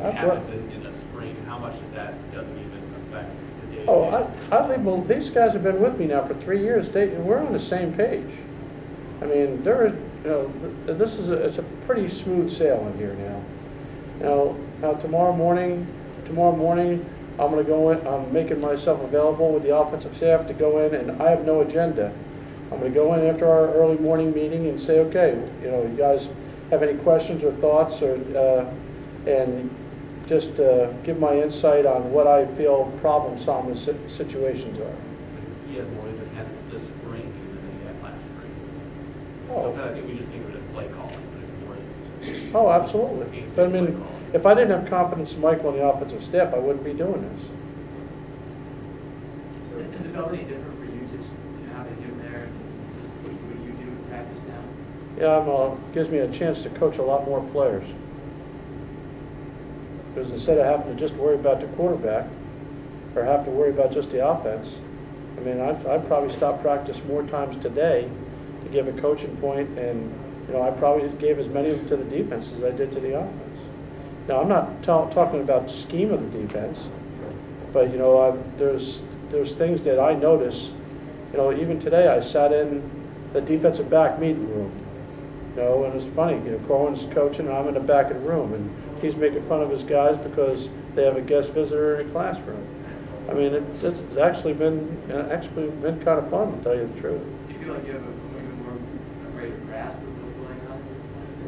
happens in the spring, how much of that doesn't even affect the day? Oh, I believe, well, these guys have been with me now for 3 years. We're on the same page. I mean, it's a pretty smooth sailing here now. Now tomorrow morning, I'm going to go in. I'm making myself available with the offensive staff to go in, and I have no agenda. I'm going to go in after our early morning meeting and say, okay, you guys have any questions or thoughts, and just give my insight on what I feel problem-solving situations are. He has more independence this spring than he had last spring. Oh. So I think we just think of it as play calling, but it's more. Oh, absolutely. But I mean, if I didn't have confidence in Michael and the offensive staff, I wouldn't be doing this. So has it felt any different for you just having him there and just what you do in practice now? Yeah, gives me a chance to coach a lot more players. Because instead of having to just worry about the quarterback or have to worry about just the offense, I mean, I'd probably stop practice more times today to give a coaching point, and I probably gave as many to the defense as I did to the offense. Now, I'm not talking about scheme of the defense, but there's things that I notice. Even today I sat in the defensive back meeting room, and it's funny. Corwin's coaching, and I'm in the back of the room, and he's making fun of his guys because they have a guest visitor in a classroom. I mean, it's actually been kind of fun, to tell you the truth. Do you feel like you have a greater grasp of what's going on at this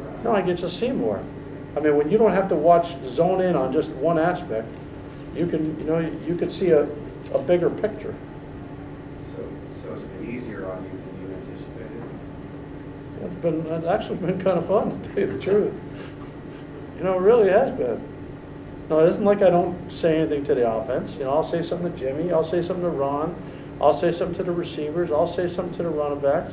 point? No, I get to see more. I mean, when you don't have to zone in on just one aspect, you can see a bigger picture. So it's been easier on you than you anticipated? It's actually been kind of fun, to tell you the truth. It really has been. No, it isn't like I don't say anything to the offense. I'll say something to Jimmy, I'll say something to Ron, I'll say something to the receivers, I'll say something to the running backs,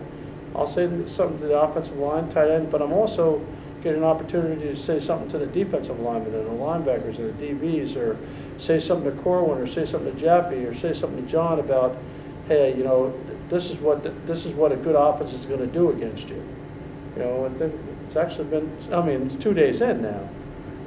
I'll say something to the offensive line, tight end, but I'm also getting an opportunity to say something to the defensive linemen and the linebackers and the DBs, or say something to Corwin, or say something to Jappy, or say something to John about, hey, this is what a good offense is going to do against you. And then it's actually been, I mean, it's 2 days in now,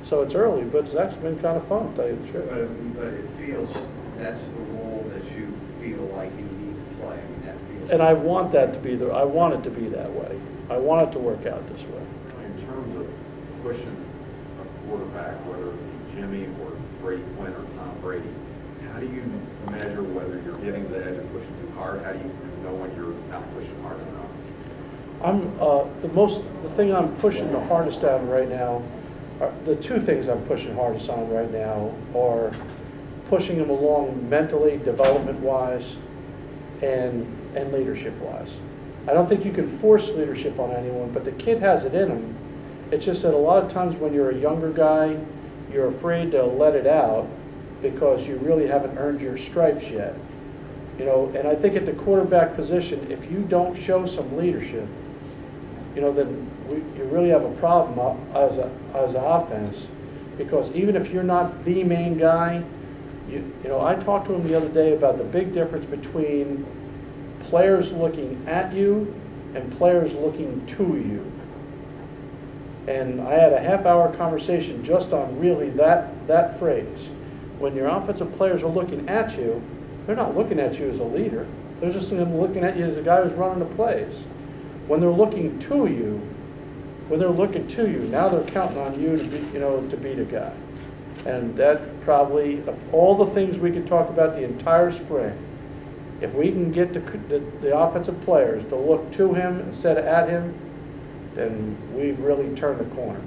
so it's early, but it's actually been kind of fun, to tell you the truth. But it feels that's the role that you feel like you need to play. I mean, that feels. And I want that to be I want it to be that way. I want it to work out this way. In terms of pushing a quarterback, whether it be Jimmy or Brady Quinn or Tom Brady, how do you measure whether you're getting the edge and pushing too hard? How do you know when you're not pushing hard enough? The thing I'm pushing the hardest on right now, the two things I'm pushing hardest on right now are pushing him along mentally, development-wise, and leadership-wise. I don't think you can force leadership on anyone, but the kid has it in him. It's just that a lot of times when you're a younger guy, you're afraid to let it out because you really haven't earned your stripes yet. And I think at the quarterback position, if you don't show some leadership, then you really have a problem as an offense, because even if you're not the main guy, I talked to him the other day about the big difference between players looking at you and players looking to you. And I had a half-hour conversation just on really that phrase. When your offensive players are looking at you, they're not looking at you as a leader. They're just looking at you as a guy who's running the plays. When they're looking to you, now they're counting on you to be the guy. And that probably, of all the things we could talk about the entire spring, if we can get the offensive players to look to him instead of at him, then we've really turned the corner.